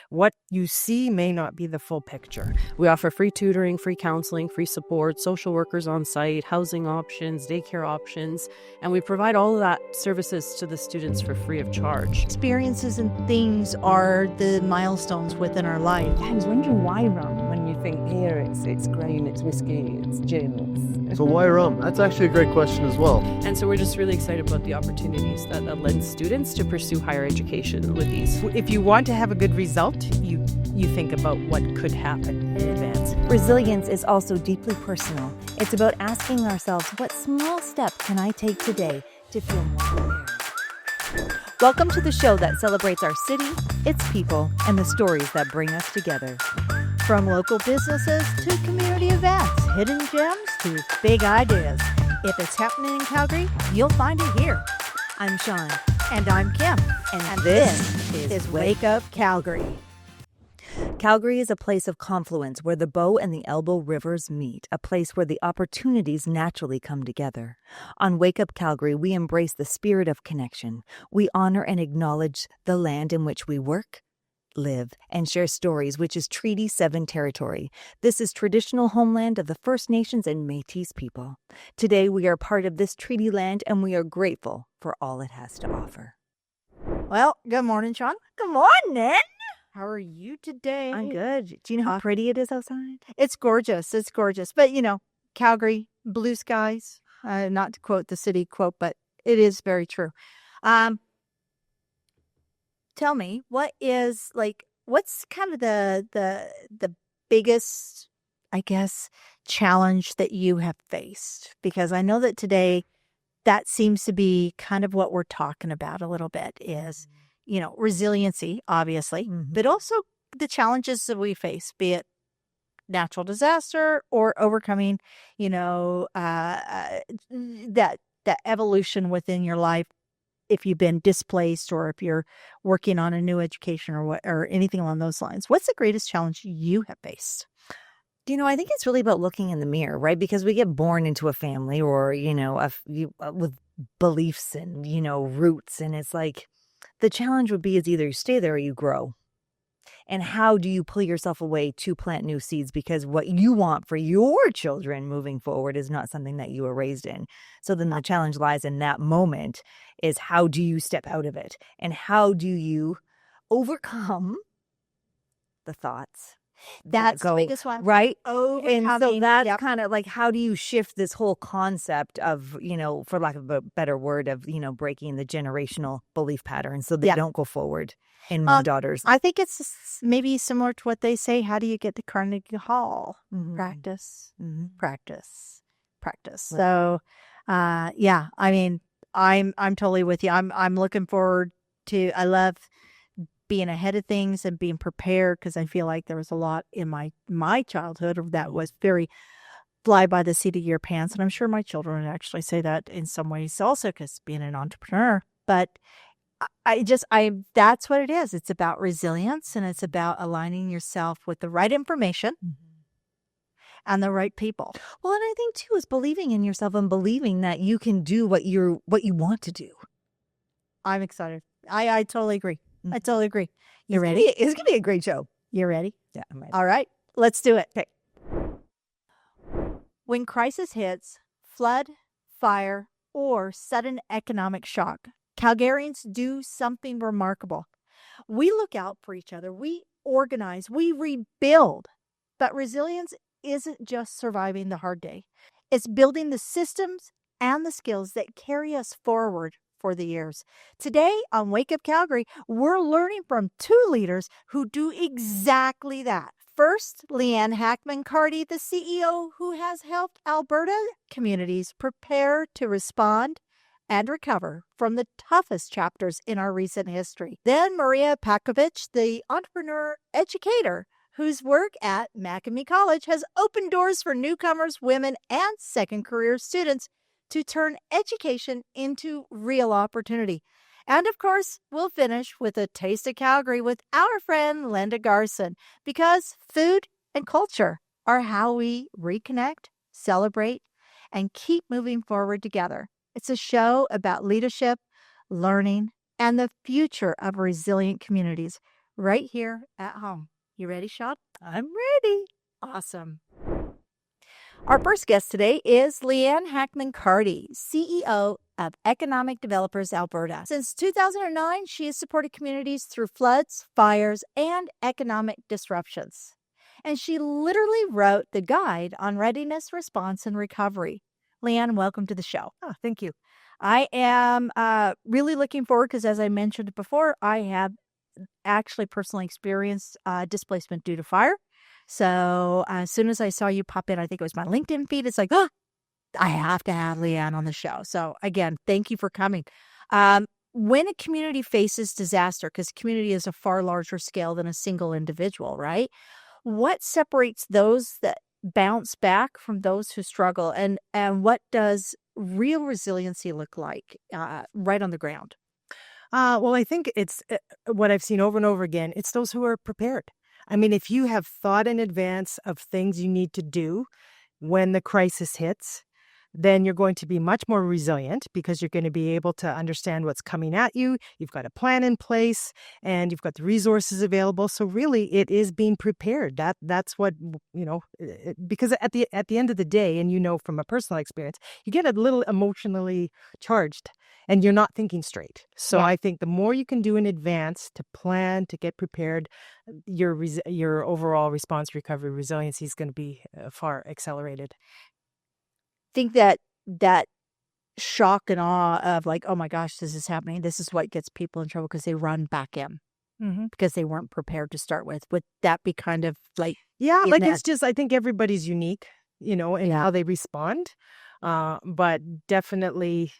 what you see may not be the full picture. We offer free tutoring, free counseling, free support, social workers on site, housing options, daycare options, and we provide all of that services to the students for free of charge. Experiences and things are the milestones within our life. I was wondering why rum when you think here it's grain, it's whiskey, it's gin. So why rum? That's actually a great question as well. And so we're just really excited about the opportunities that lend students to pursue higher education with these. If you want to have a good result, you think about what could happen in advance. Resilience is also deeply personal. It's about asking ourselves, what small step can I take today to feel more prepared? Welcome to the show that celebrates our city, its people, and the stories that bring us together. From local businesses to community events, hidden gems to big ideas. If it's happening in Calgary, you'll find it here. I'm Sean. And I'm Kim. And this is Wake Up Calgary. Calgary is a place of confluence where the Bow and the Elbow rivers meet, a place where the opportunities naturally come together. On Wake Up Calgary, we embrace the spirit of connection. We honor and acknowledge the land in which we work, live, and share stories, which is Treaty 7 territory. This is traditional homeland of the First Nations and Métis people. Today, we are part of this treaty land, and we are grateful for all it has to offer. Well, good morning, Sean. Good morning. How are you today? I'm good. Do you know how pretty it is outside? It's gorgeous. It's gorgeous. But, Calgary, blue skies, not to quote the city quote, but it is very true. Tell me, what's kind of the biggest, I guess, challenge that you have faced? Because I know that today that seems to be kind of what we're talking about a little bit is, resiliency, obviously, but also the challenges that we face, be it natural disaster or overcoming, that evolution within your life. If you've been displaced or if you're working on a new education or anything along those lines, what's the greatest challenge you have faced? I think it's really about looking in the mirror, right? Because we get born into a family or, with beliefs and, roots. And it's like the challenge would be is either you stay there or you grow. And how do you pull yourself away to plant new seeds? Because what you want for your children moving forward is not something that you were raised in. So then the challenge lies in that moment is how do you step out of it? And how do you overcome the thoughts? That's the biggest one. Right? Overcoming. And so that's kind of like, how do you shift this whole concept of, for lack of a better word, of, breaking the generational belief patterns so they don't go forward in my daughters. I think it's maybe similar to what they say. How do you get to Carnegie Hall? Practice, practice, practice. Right. So, I mean, I'm totally with you. I'm looking forward to, I love being ahead of things and being prepared because I feel like there was a lot in my childhood that was very fly by the seat of your pants. And I'm sure my children would actually say that in some ways also because being an entrepreneur. But that's what it is. It's about resilience and it's about aligning yourself with the right information and the right people. Well, and I think too is believing in yourself and believing that you can do what you want to do. I'm excited. I totally agree. I totally agree. You ready? It's going to be a great show. You ready? Yeah, I'm ready. All right, let's do it. Okay. When crisis hits, flood, fire, or sudden economic shock, Calgarians do something remarkable. We look out for each other. We organize. We rebuild. But resilience isn't just surviving the hard day. It's building the systems and the skills that carry us forward for the years. Today on Wake Up Calgary, we're learning from two leaders who do exactly that. First, Leann Hackman-Carty, the CEO who has helped Alberta communities prepare to respond and recover from the toughest chapters in our recent history. Then Marija Pavkovic, the entrepreneur educator whose work at MaKami College has opened doors for newcomers, women, and second career students to turn education into real opportunity. And of course, we'll finish with a taste of Calgary with our friend Linda Garson, because food and culture are how we reconnect, celebrate, and keep moving forward together. It's a show about leadership, learning, and the future of resilient communities. right here at home. You ready, Sean? I'm ready. Awesome. Our first guest today is Leann Hackman-Carty, CEO of Economic Developers Alberta. Since 2009, she has supported communities through floods, fires, and economic disruptions. And she literally wrote the guide on readiness, response, and recovery. Leann, welcome to the show. Oh, thank you. I am really looking forward because, as I mentioned before, I have actually personally experienced displacement due to fire. So as soon as I saw you pop in, I think it was my LinkedIn feed. It's like, oh, I have to have Leann on the show. So again, thank you for coming. When a community faces disaster, because community is a far larger scale than a single individual, right? What separates those that bounce back from those who struggle, and what does real resiliency look like right on the ground? Well, I think it's what I've seen over and over again. It's those who are prepared. I mean, if you have thought in advance of things you need to do when the crisis hits, then you're going to be much more resilient because you're going to be able to understand what's coming at you. You've got a plan in place and you've got the resources available. So really, it is being prepared. That's what, because at the end of the day, and from a personal experience, you get a little emotionally charged and you're not thinking straight. So Yeah. I think the more you can do in advance to plan, to get prepared, your overall response recovery resiliency is going to be far accelerated. Think that shock and awe of like, oh my gosh, this is happening. This is what gets people in trouble because they run back in because they weren't prepared to start with. Would that be kind of like, Yeah, in like that- it's just, I think everybody's unique, in Yeah. how they respond. But definitely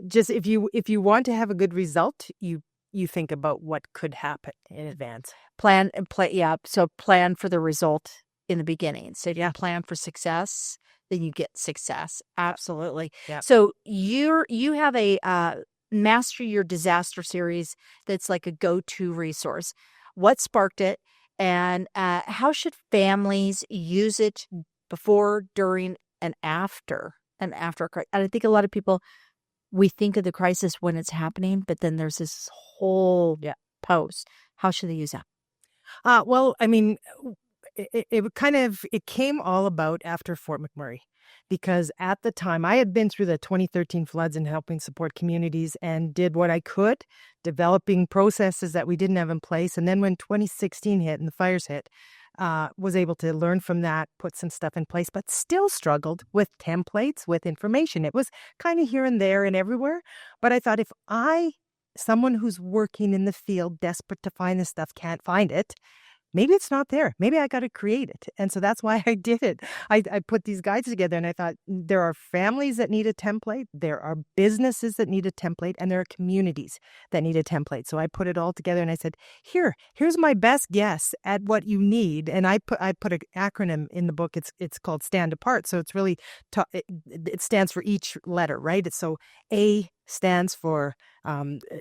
just if you want to have a good result, you think about what could happen in advance. plan and play? Yeah. So plan for the result in the beginning. So if you plan for success, then you get success. Absolutely. Yeah. So you have a Master Your Disaster series that's like a go-to resource. What sparked it, and how should families use it before, during, and after a crisis? I think a lot of people, we think of the crisis when it's happening, but then there's this whole post. How should they use that? Well, I mean, it came all about after Fort McMurray, because at the time I had been through the 2013 floods and helping support communities and did what I could, developing processes that we didn't have in place. And then when 2016 hit and the fires hit, was able to learn from that, put some stuff in place, but still struggled with templates, with information. It was kind of here and there and everywhere. But I thought, if someone who's working in the field, desperate to find this stuff, can't find it, maybe it's not there. Maybe I got to create it. And so that's why I did it. I put these guides together and I thought, there are families that need a template. There are businesses that need a template, and there are communities that need a template. So I put it all together and I said, here's my best guess at what you need. And I put an acronym in the book. It's called Stand Apart. So it's really, it stands for each letter, right? So A stands for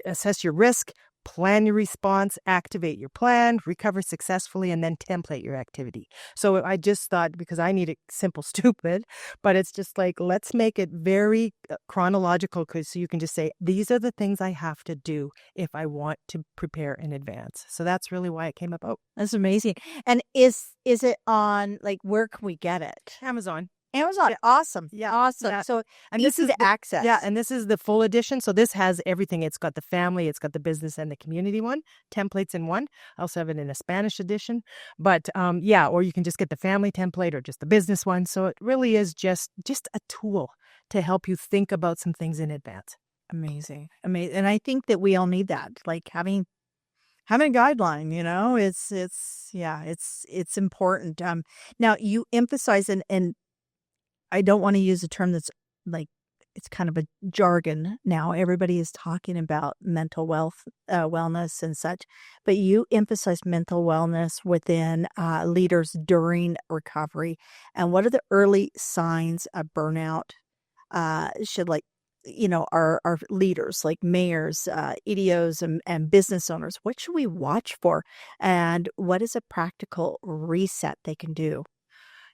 assess your risk, plan your response, activate your plan, recover successfully, and then template your activity. So I just thought, because I need it simple, stupid, but it's just like, let's make it very chronological, so you can just say, these are the things I have to do if I want to prepare in advance. So that's really why it came about. That's amazing. And is it on, like, where can we get it? Amazon. Amazon. Yeah. Awesome. Yeah. Awesome. Yeah. So And easy this is to access. Yeah, and this is the full edition. So this has everything. It's got the family, it's got the business and the community one, templates in one. I also have it in a Spanish edition. But or you can just get the family template or just the business one. So it really is just a tool to help you think about some things in advance. Amazing. And I think that we all need that. Like having a guideline, it's important. Now you emphasize, and I don't want to use a term that's like, it's kind of a jargon now. Everybody is talking about mental wellness and such, but you emphasize mental wellness within leaders during recovery. And what are the early signs of burnout? Should our leaders, like mayors, EDOs, and business owners, what should we watch for? And what is a practical reset they can do?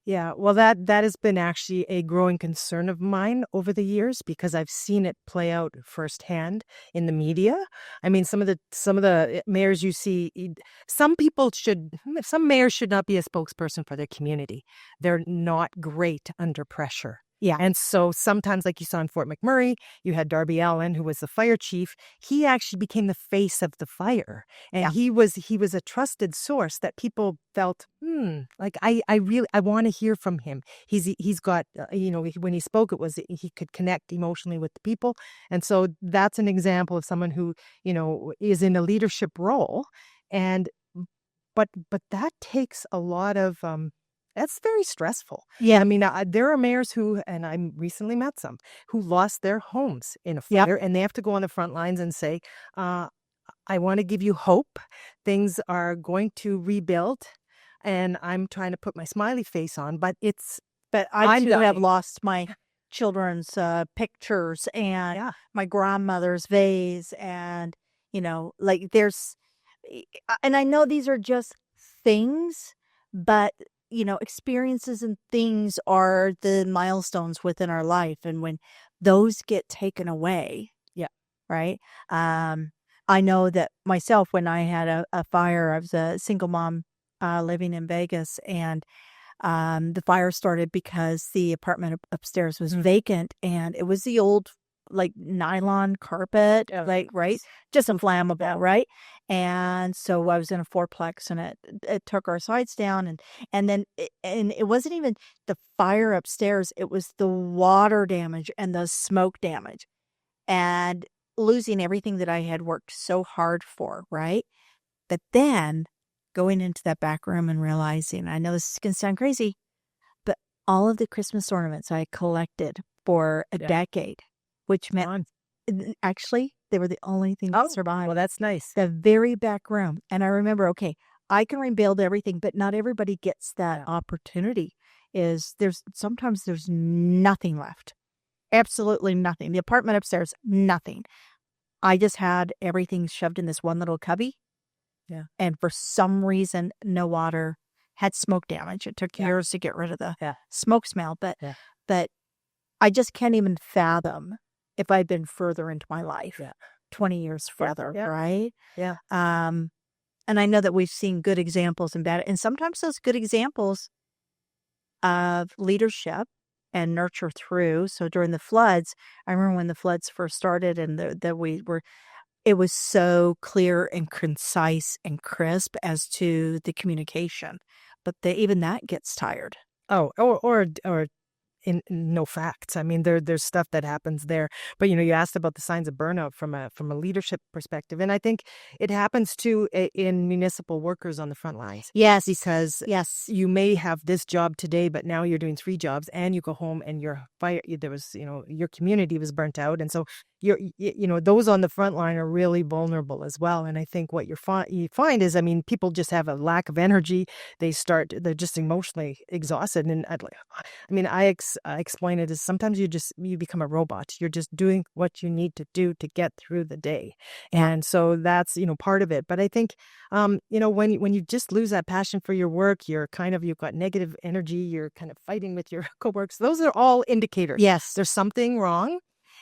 Yeah, well, that has been actually a growing concern of mine over the years because I've seen it play out firsthand in the media. I mean, some of the mayors you see, some mayors should not be a spokesperson for their community. They're not great under pressure. Yeah. And so sometimes, like you saw in Fort McMurray, you had Darby Allen, who was the fire chief. He actually became the face of the fire. And he was a trusted source that people felt, like I want to hear from him. He's got, when he spoke, it was he could connect emotionally with the people. And so that's an example of someone who, is in a leadership role. And but that takes a lot of that's very stressful. Yeah. I mean, there are mayors who, and I recently met some, who lost their homes in a fire, and they have to go on the front lines and say, I want to give you hope. Things are going to rebuild, and I'm trying to put my smiley face on, but I too have lost my children's pictures and my grandmother's vase, and like there's, and I know these are just things, but experiences and things are the milestones within our life, and when those get taken away, right. I know that myself, when I had a fire, I was a single mom living in Vegas, and the fire started because the apartment upstairs was vacant, and it was the old like nylon carpet, right, just inflammable, right? And so I was in a fourplex, and it took our sides down, and then it wasn't even the fire upstairs; it was the water damage and the smoke damage, and losing everything that I had worked so hard for, right? But then going into that back room and realizing, I know this is going to sound crazy, but all of the Christmas ornaments I collected for a decade, which meant actually they were the only thing that survived. Well, that's nice. The very back room. And I remember, okay, I can rebuild everything, but not everybody gets that opportunity. Sometimes there's nothing left. Absolutely nothing. The apartment upstairs, nothing. I just had everything shoved in this one little cubby. Yeah. And for some reason, no water, had smoke damage. It took years to get rid of the smoke smell. But I just can't even fathom if I'd been further into my life, 20 years further, right? Yeah. And I know that we've seen good examples and bad. And sometimes those good examples of leadership and nurture through. So during the floods, I remember when the floods first started, and it was so clear and concise and crisp as to the communication. But even that gets tired. Oh, or in no facts. I mean, there's stuff that happens there. But you asked about the signs of burnout from a leadership perspective, and I think it happens too in municipal workers on the front lines. Yes, because you may have this job today, but now you're doing 3 jobs, and you go home and your community was burnt out, and so those on the front line are really vulnerable as well. And I think what you find is, I mean, people just have a lack of energy. They're just emotionally exhausted. And I explain it as sometimes you become a robot. You're just doing what you need to do to get through the day. And so that's, part of it. But I think, when you just lose that passion for your work, you've got negative energy, you're kind of fighting with your coworkers. Those are all indicators. Yes. There's something wrong.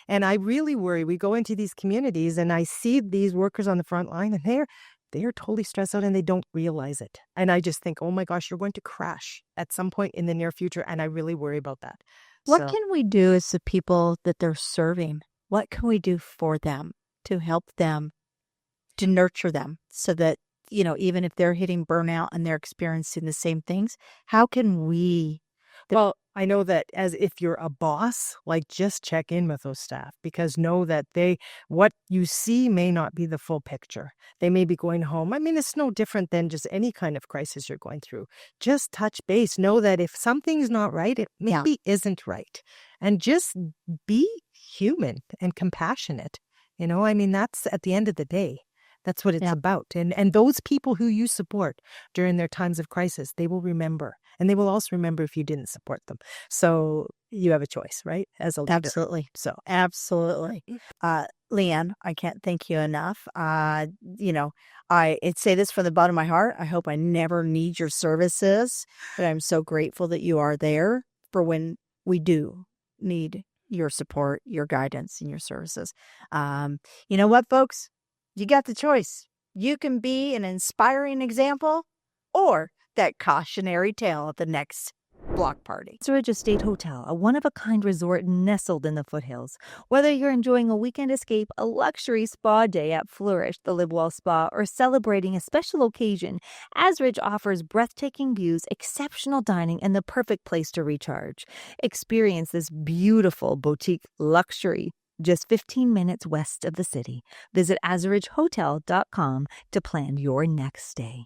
And I really worry. We go into these communities, and I see these workers on the front line, and they're totally stressed out, and they don't realize it. And I just think, oh my gosh, you're going to crash at some point in the near future. And I really worry about that. What can we do as the people that they're serving? What can we do for them to help them, to nurture them, so that, even if they're hitting burnout and they're experiencing the same things, how can we? Well, I know that as if you're a boss, just check in with those staff, because know that what you see may not be the full picture. They may be going home. I mean, it's no different than just any kind of crisis you're going through. Just touch base. Know that if something's not right, it maybe isn't right. And just be human and compassionate. That's at the end of the day. That's what it's Yeah. about. And those people who you support during their times of crisis, they will remember. And they will also remember if you didn't support them. So you have a choice, right? As a leader. Absolutely. So Absolutely. Leann, I can't thank you enough. I say this from the bottom of my heart. I hope I never need your services, but I'm so grateful that you are there for when we do need your support, your guidance, and your services. You know what, folks? You got the choice. You can be an inspiring example or that cautionary tale at the next block party. Anchorage Estate Hotel, a one-of-a-kind resort nestled in the foothills. Whether you're enjoying a weekend escape, a luxury spa day at Flourish, the Live Well Spa, or celebrating a special occasion, Azridge offers breathtaking views, exceptional dining, and the perfect place to recharge. Experience this beautiful boutique luxury just 15 minutes west of the city. Visit azridgehotel.com to plan your next stay.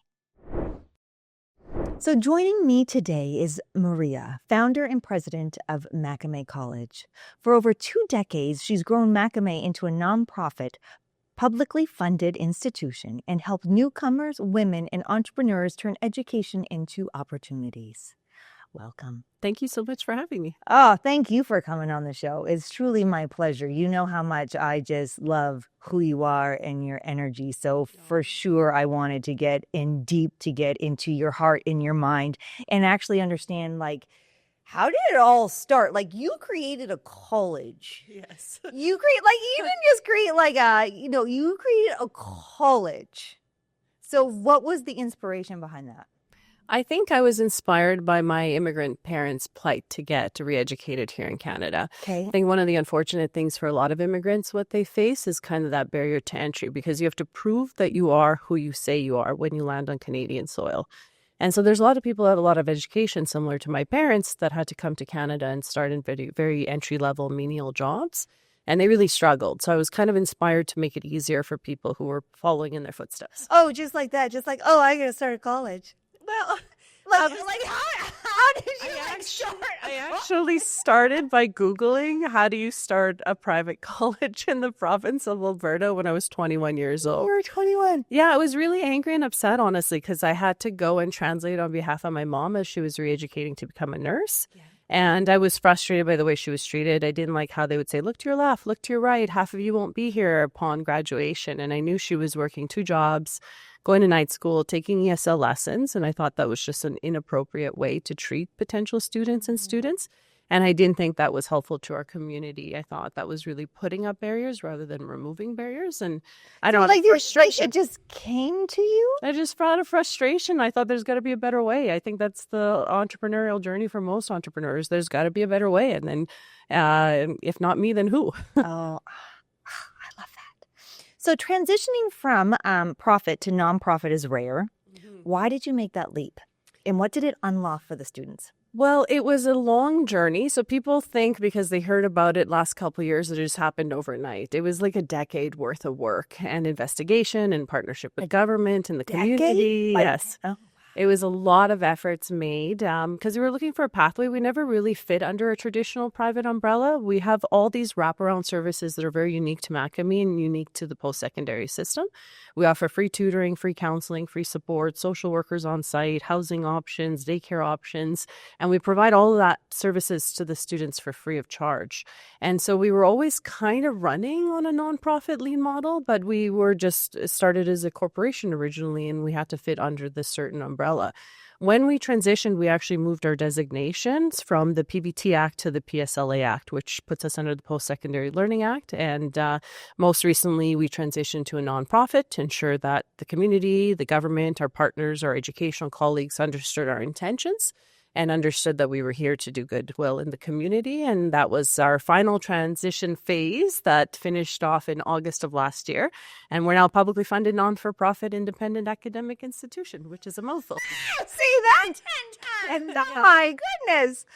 So joining me today is Marija, founder and president of MaKami College. For over 2 decades, she's grown MaKami into a nonprofit, publicly funded institution and helped newcomers, women, and entrepreneurs turn education into opportunities. Welcome. Thank you so much for having me. Oh, thank you for coming on the show. It's truly my pleasure. You know how much I just love who you are and your energy. So for sure, I wanted to get in deep to get into your heart and your mind and actually understand, like, how did it all start? Like, you created a college. Yes. You created a college. So what was the inspiration behind that? I think I was inspired by my immigrant parents' plight to get re-educated here in Canada. Okay. I think one of the unfortunate things for a lot of immigrants, what they face is kind of that barrier to entry because you have to prove that you are who you say you are when you land on Canadian soil. And so there's a lot of people that have a lot of education similar to my parents that had to come to Canada and start in very, very entry-level menial jobs. And they really struggled. So I was kind of inspired to make it easier for people who were following in their footsteps. Oh, just like that. Just like, oh, I got to start a college. Well, how did you start? I actually started by Googling how do you start a private college in the province of Alberta when I was 21 years old. You were 21. Yeah, I was really angry and upset, honestly, because I had to go and translate on behalf of my mom as she was re-educating to become a nurse. Yeah. And I was frustrated by the way she was treated. I didn't like how they would say, look to your left, look to your right. Half of you won't be here upon graduation. And I knew she was working 2 jobs, going to night school, taking ESL lessons. And I thought that was just an inappropriate way to treat potential students and students. And I didn't think that was helpful to our community. I thought that was really putting up barriers rather than removing barriers. And I don't know. It just came to you? I just out of frustration. I thought there's got to be a better way. I think that's the entrepreneurial journey for most entrepreneurs. There's got to be a better way. And then if not me, then who? Oh, I love that. So transitioning from profit to nonprofit is rare. Mm-hmm. Why did you make that leap? And what did it unlock for the students? Well, it was a long journey. So people think because they heard about it last couple of years that it just happened overnight. It was like a decade worth of work and investigation and partnership with government and the community. Yes. Oh. It was a lot of efforts made because we were looking for a pathway. We never really fit under a traditional private umbrella. We have all these wraparound services that are very unique to MaKami and unique to the post-secondary system. We offer free tutoring, free counseling, free support, social workers on site, housing options, daycare options, and we provide all of that services to the students for free of charge. And so we were always kind of running on a nonprofit lean model, but we were just started as a corporation originally, and we had to fit under this certain umbrella. When we transitioned, we actually moved our designations from the PBT Act to the PSLA Act, which puts us under the Post-Secondary Learning Act. And most recently, we transitioned to a nonprofit to ensure that the community, the government, our partners, our educational colleagues understood our intentions and understood that we were here to do goodwill in the community. And that was our final transition phase that finished off in August of last year. And we're now a publicly funded, non-for-profit, independent academic institution, which is a mouthful. See that? 10 times. And my goodness.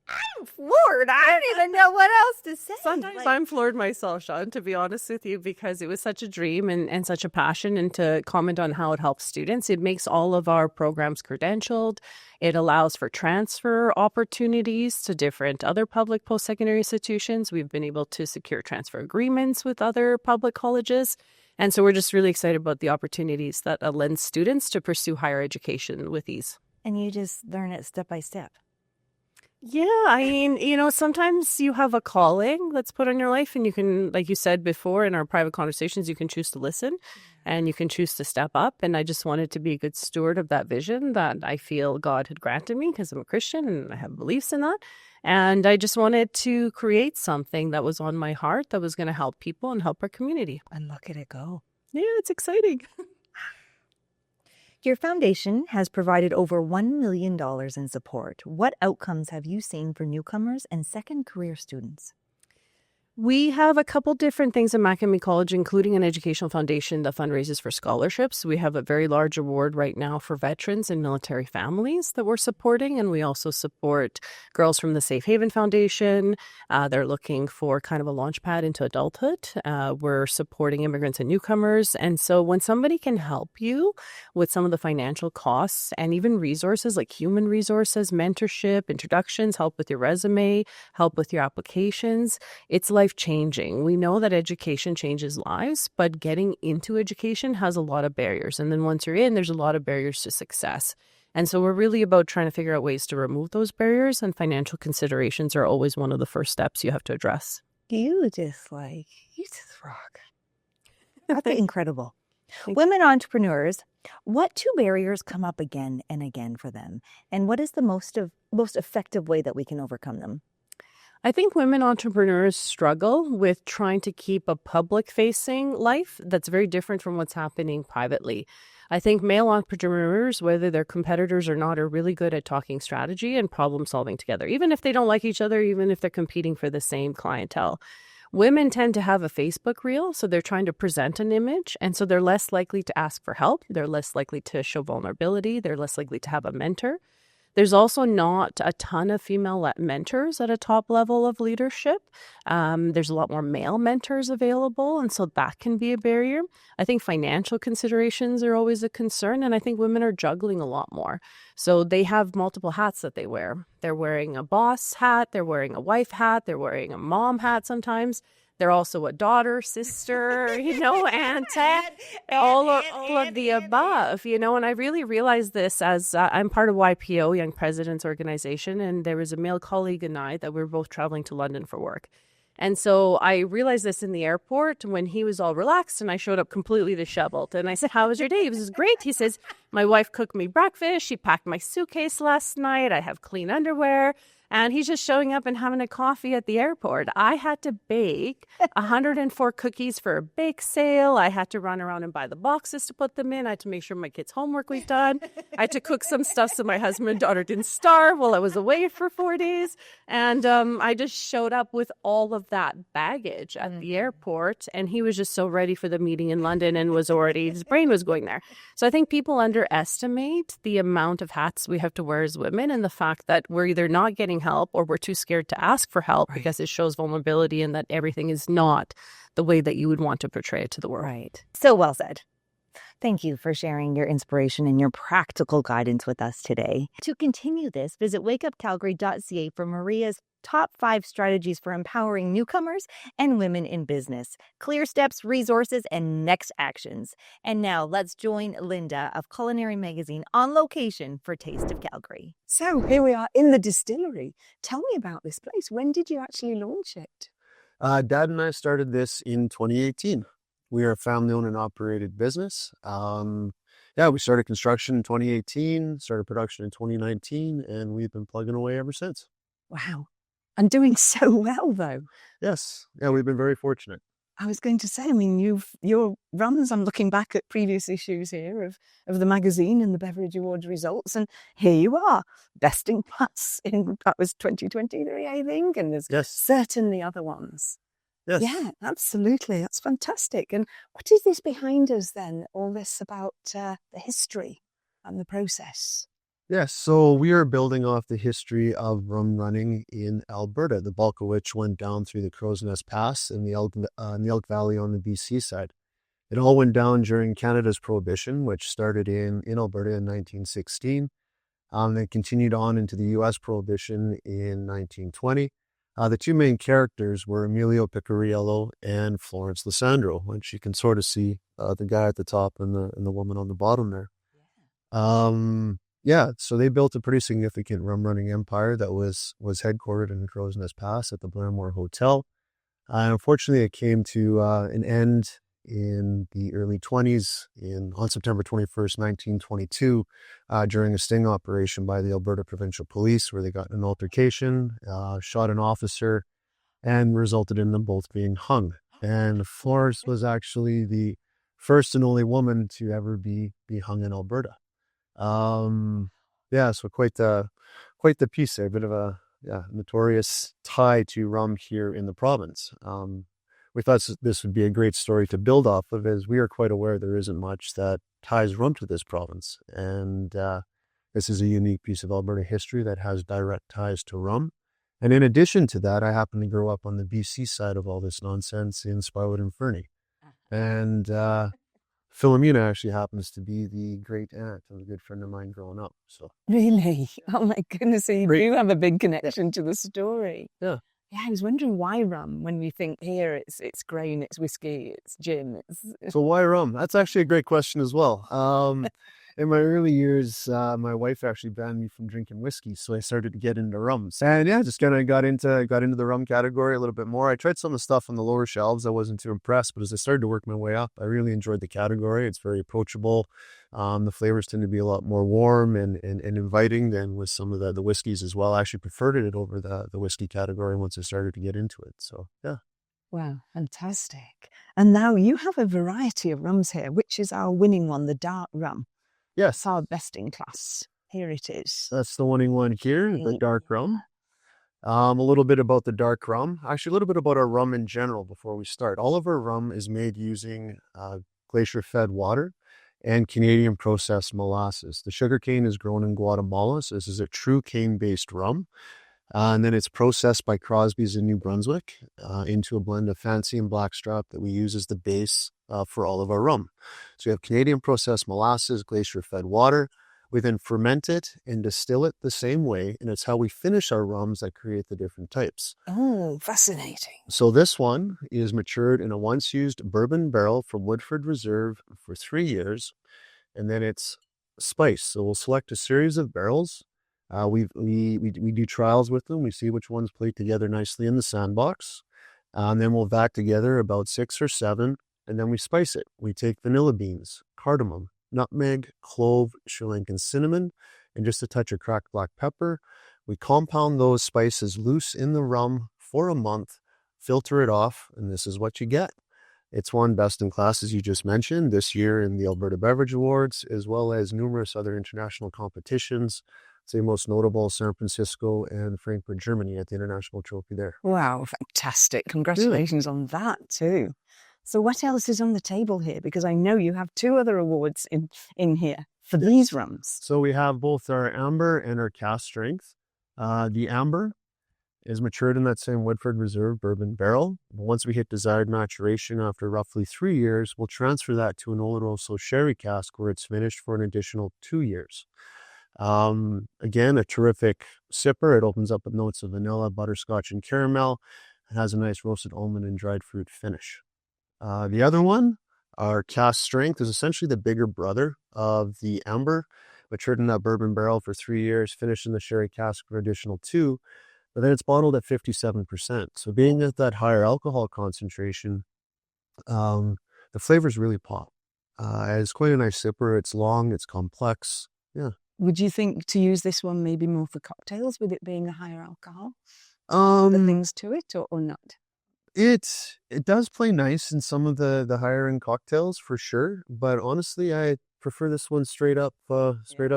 I'm floored. I don't even know what else to say. Sometimes I'm floored myself, Sean, to be honest with you, because it was such a dream and such a passion. And to comment on how it helps students, it makes all of our programs credentialed. It allows for transfer opportunities to different other public post-secondary institutions. We've been able to secure transfer agreements with other public colleges. And so we're just really excited about the opportunities that lend students to pursue higher education with ease. And you just learn it step by step. Yeah, I mean, sometimes you have a calling that's put on your life, and you can, like you said before in our private conversations, you can choose to listen and you can choose to step up. And I just wanted to be a good steward of that vision that I feel God had granted me because I'm a Christian and I have beliefs in that. And I just wanted to create something that was on my heart that was going to help people and help our community. And look at it go. Yeah, it's exciting. Your foundation has provided over $1 million in support. What outcomes have you seen for newcomers and second career students? We have a couple different things at MaKami College, including an educational foundation that fundraises for scholarships. We have a very large award right now for veterans and military families that we're supporting, and we also support girls from the Safe Haven Foundation. They're looking for kind of a launch pad into adulthood. We're supporting immigrants and newcomers. And so when somebody can help you with some of the financial costs and even resources like human resources, mentorship, introductions, help with your resume, help with your applications, it's life-changing. We know that education changes lives, but getting into education has a lot of barriers. And then once you're in, there's a lot of barriers to success. And so we're really about trying to figure out ways to remove those barriers, and financial considerations are always one of the first steps you have to address. You just rock. That's incredible. Women entrepreneurs, what two barriers come up again and again for them? And what is the most effective way that we can overcome them? I think women entrepreneurs struggle with trying to keep a public-facing life that's very different from what's happening privately. I think male entrepreneurs, whether they're competitors or not, are really good at talking strategy and problem solving together, even if they don't like each other, even if they're competing for the same clientele. Women tend to have a Facebook reel, so they're trying to present an image, and so they're less likely to ask for help. They're less likely to show vulnerability. They're less likely to have a mentor. There's also not a ton of female mentors at a top level of leadership. There's a lot more male mentors available, and so that can be a barrier. I think financial considerations are always a concern, and I think women are juggling a lot more. So they have multiple hats that they wear. They're wearing a boss hat, they're wearing a wife hat, they're wearing a mom hat sometimes. They're also a daughter, sister, aunt, all of the above, and I really realized this as I'm part of YPO, Young Presidents Organization, and there was a male colleague and I that we were both traveling to London for work. And so I realized this in the airport when he was all relaxed and I showed up completely disheveled. And I said, "How was your day?" He was great. He says, "My wife cooked me breakfast. She packed my suitcase last night. I have clean underwear." And he's just showing up and having a coffee at the airport. I had to bake 104 cookies for a bake sale. I had to run around and buy the boxes to put them in. I had to make sure my kids' homework was done. I had to cook some stuff so my husband and daughter didn't starve while I was away for 4 days. And I just showed up with all of that baggage at the airport. And he was just so ready for the meeting in London and his brain was going there. So I think people underestimate the amount of hats we have to wear as women, and the fact that we're either not getting help or we're too scared to ask for help because it shows vulnerability and that everything is not the way that you would want to portray it to the world. Right. So well said. Thank you for sharing your inspiration and your practical guidance with us today. To continue this, visit wakeupcalgary.ca for Marija's top 5 strategies for empowering newcomers and women in business, clear steps, resources, and next actions. And now let's join Linda of Culinaire Magazine on location for Taste of Calgary. So here we are in the distillery. Tell me about this place. When did you actually launch it? Dad and I started this in 2018. We are a family-owned and operated business. We started construction in 2018, started production in 2019, and we've been plugging away ever since. Wow. And doing so well, though. Yes. Yeah, we've been very fortunate. I was going to say, your runs, I'm looking back at previous issues here of the magazine and the Beverage Awards results, and here you are, best in class that was 2023, I think, and there's certainly other ones. Yes. Yeah, absolutely. That's fantastic. And what is this behind us then, all this about the history and the process? Yes, so we are building off the history of rum running in Alberta, the bulk of which went down through the Crow's Nest Pass in the Elk Valley on the BC side. It all went down during Canada's Prohibition, which started in Alberta in 1916. Then continued on into the U.S. Prohibition in 1920. The two main characters were Emilio Picariello and Florence Lissandro, and you can sort of see the guy at the top and the woman on the bottom there. So they built a pretty significant rum running empire that was headquartered in Crow's Nest Pass at the Blairmore Hotel. Unfortunately, it came to an end in the early 20s on September 21st, 1922, during a sting operation by the Alberta Provincial Police, where they got in an altercation, shot an officer, and resulted in them both being hung. And Florence was actually the first and only woman to ever be hung in Alberta. So quite the piece there, a bit of a notorious tie to rum here in the province. We thought this would be a great story to build off of, as we are quite aware there isn't much that ties rum to this province. And this is a unique piece of Alberta history that has direct ties to rum. And in addition to that, I happen to grow up on the BC side of all this nonsense in Spywood and Fernie. And Philomena actually happens to be the great aunt of a good friend of mine growing up. So Really? Oh my goodness, so you Great. do have a big connection to the story. Yeah. Yeah, I was wondering why rum, when we think here it's grain, it's whiskey, it's gin. So why rum? That's actually a great question as well. In my early years, my wife actually banned me from drinking whiskey, so I started to get into rums. And just kind of got into the rum category a little bit more. I tried some of the stuff on the lower shelves. I wasn't too impressed, but as I started to work my way up, I really enjoyed the category. It's very approachable. The flavors tend to be a lot more warm and inviting than with some of the whiskeys as well. I actually preferred it over the whiskey category once I started to get into it. So, yeah. Wow, fantastic. And now you have a variety of rums here, which is our winning one, the dark rum. Yes, It's our best in class. Here it is. that's the winning one here, the dark rum. A little bit about the dark rum. Actually, a little bit about our rum in general before we start. All of our rum is made using glacier-fed water and Canadian processed molasses. The sugarcane is grown in Guatemala, so this is a true cane-based rum. And then it's processed by Crosby's in New Brunswick into a blend of fancy and blackstrap that we use as the base for all of our rum. So we have Canadian processed molasses, glacier-fed water. We then ferment it and distill it the same way, and it's how we finish our rums that create the different types. Oh, fascinating. So this one is matured in a once-used bourbon barrel from Woodford Reserve for 3 years, and then it's spiced. So we'll select a series of barrels. We do trials with them. We see which ones play together nicely in the sandbox. And then we'll vat together about 6 or 7, and then we spice it. We take vanilla beans, cardamom, nutmeg, clove, Sri Lankan cinnamon, and just a touch of cracked black pepper. We compound those spices loose in the rum for a month, filter it off, and this is what you get. It's won best in class, as you just mentioned, this year in the Alberta Beverage Awards, as well as numerous other international competitions. Say most notable San Francisco and Frankfurt, Germany at the International Trophy there. Wow, fantastic. Congratulations on that too. So what else is on the table here? Because I know you have 2 other awards in here for these rums. So we have both our amber and our cask strength. The amber is matured in that same Woodford Reserve bourbon barrel. Once we hit desired maturation after roughly 3 years, we'll transfer that to an Oloroso sherry cask where it's finished for an additional 2 years. Again, a terrific sipper. It opens up with notes of vanilla, butterscotch, and caramel. It has a nice roasted almond and dried fruit finish. The other one, our cask strength, is essentially the bigger brother of the amber, matured in that bourbon barrel for 3 years, finished in the sherry cask for additional 2, but then it's bottled at 57%. So being at that higher alcohol concentration, the flavors really pop. It's quite a nice sipper. It's long, it's complex. Yeah. Would you think to use this one maybe more for cocktails with it being a higher alcohol? The things to it or not? It does play nice in some of the higher end cocktails for sure, but honestly, I prefer this one straight up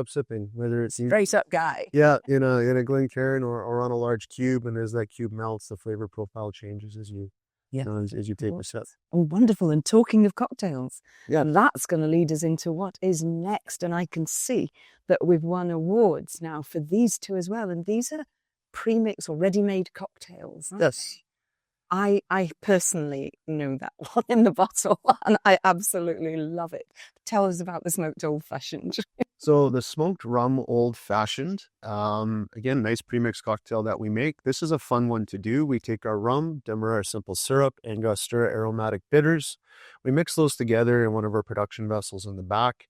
sipping, whether it's Straight up guy. in a Glencairn or on a large cube, and as that cube melts, the flavor profile changes as you as you take a sip. Oh, wonderful. And talking of cocktails, Yeah. that's going to lead us into what is next. And I can see that we've won awards now for these 2 as well. And these are pre-mix or ready-made cocktails, aren't Yes. I personally know that one in the bottle, and I absolutely love it. Tell us about the smoked old fashioned. So the smoked rum old fashioned, again, nice premix cocktail that we make. This is a fun one to do. We take our rum, Demerara simple syrup, Angostura aromatic bitters. We mix those together in one of our production vessels in the back.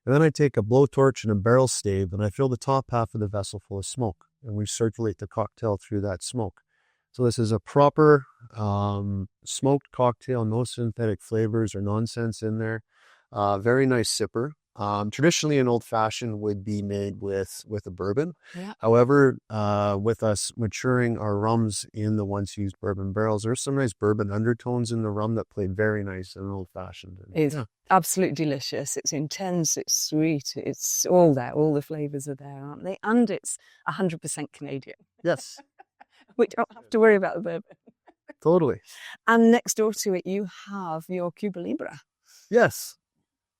And then I take a blowtorch and a barrel stave, and I fill the top half of the vessel full of smoke, and we circulate the cocktail through that smoke. So this is a proper smoked cocktail, no synthetic flavors or nonsense in there. Very nice sipper. Traditionally, an old-fashioned would be made with a bourbon. Yeah. However, with us maturing our rums in the once-used bourbon barrels, there's some nice bourbon undertones in the rum that play very nice in an old-fashioned. It's absolutely delicious. It's intense, it's sweet, it's all there. All the flavours are there, aren't they? And it's 100% Canadian. Yes. We don't have to worry about the bourbon. Totally. And next door to it, you have your Cuba Libre. Yes.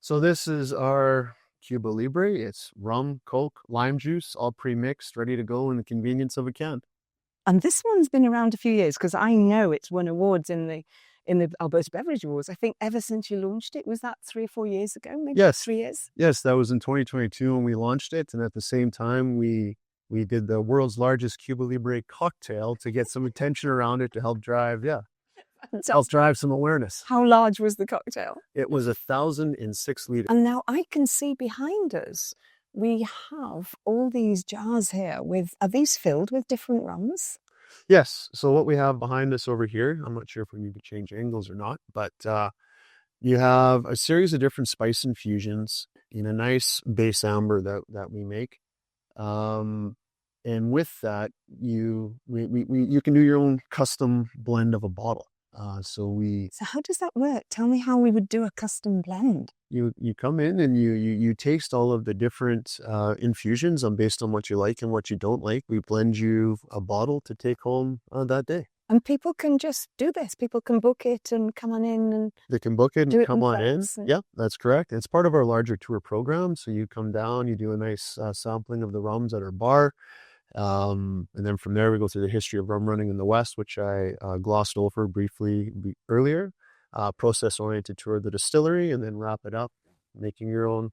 So this is our Cuba Libre. It's rum, Coke, lime juice, all pre-mixed, ready to go in the convenience of a can. And this one's been around a few years because I know it's won awards in the Alberta Beverage Awards. I think ever since you launched it. Was that 3 or 4 years ago? Maybe Yes. 3 years? Yes, that was in 2022 when we launched it. And at the same time, we did the world's largest Cuba Libre cocktail to get some attention around it to help drive, help drive some awareness. How large was the cocktail? It was 1,006 liters. And now I can see behind us, we have all these jars here are these filled with different rums? Yes. So what we have behind us over here, I'm not sure if we need to change angles or not, but you have a series of different spice infusions in a nice base amber that we make. And with that, you can do your own custom blend of a bottle. So how does that work? Tell me how we would do a custom blend. You come in and you taste all of the different infusions based on what you like and what you don't like. We blend you a bottle to take home that day. And people can just do this. People can book it and come on in and they can book it and come on in. And... Yeah, that's correct. It's part of our larger tour program. So you come down, you do a nice sampling of the rums at our bar. And then from there, we go through the history of rum running in the West, which I glossed over briefly earlier. Process-oriented tour of the distillery, and then wrap it up, making your own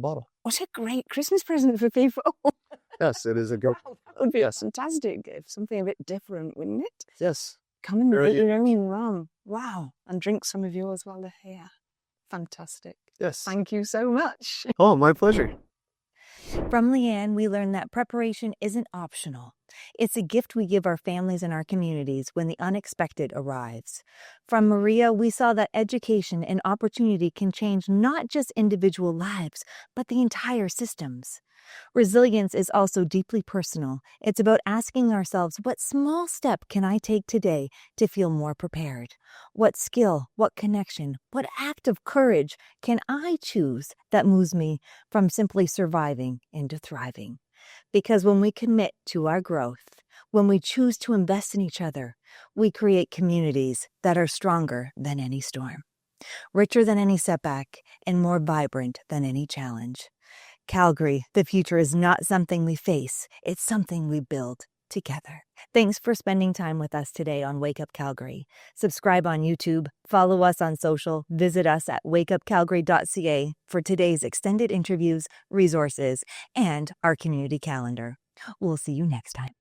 bottle. What a great Christmas present for people! Yes, it is a good. That would be a fantastic gift. Something a bit different, wouldn't it? Yes. Come and get your own rum. Wow, and drink some of yours while they're here. Fantastic. Yes. Thank you so much. Oh, my pleasure. From Leann, we learned that preparation isn't optional. It's a gift we give our families and our communities when the unexpected arrives. From Marija, we saw that education and opportunity can change not just individual lives, but the entire systems. Resilience is also deeply personal. It's about asking ourselves, what small step can I take today to feel more prepared? What skill, what connection, what act of courage can I choose that moves me from simply surviving into thriving? Because when we commit to our growth, when we choose to invest in each other, we create communities that are stronger than any storm, richer than any setback, and more vibrant than any challenge. Calgary, the future is not something we face, it's something we build together. Thanks for spending time with us today on Wake Up Calgary. Subscribe on YouTube, follow us on social, visit us at wakeupcalgary.ca for today's extended interviews, resources, and our community calendar. We'll see you next time.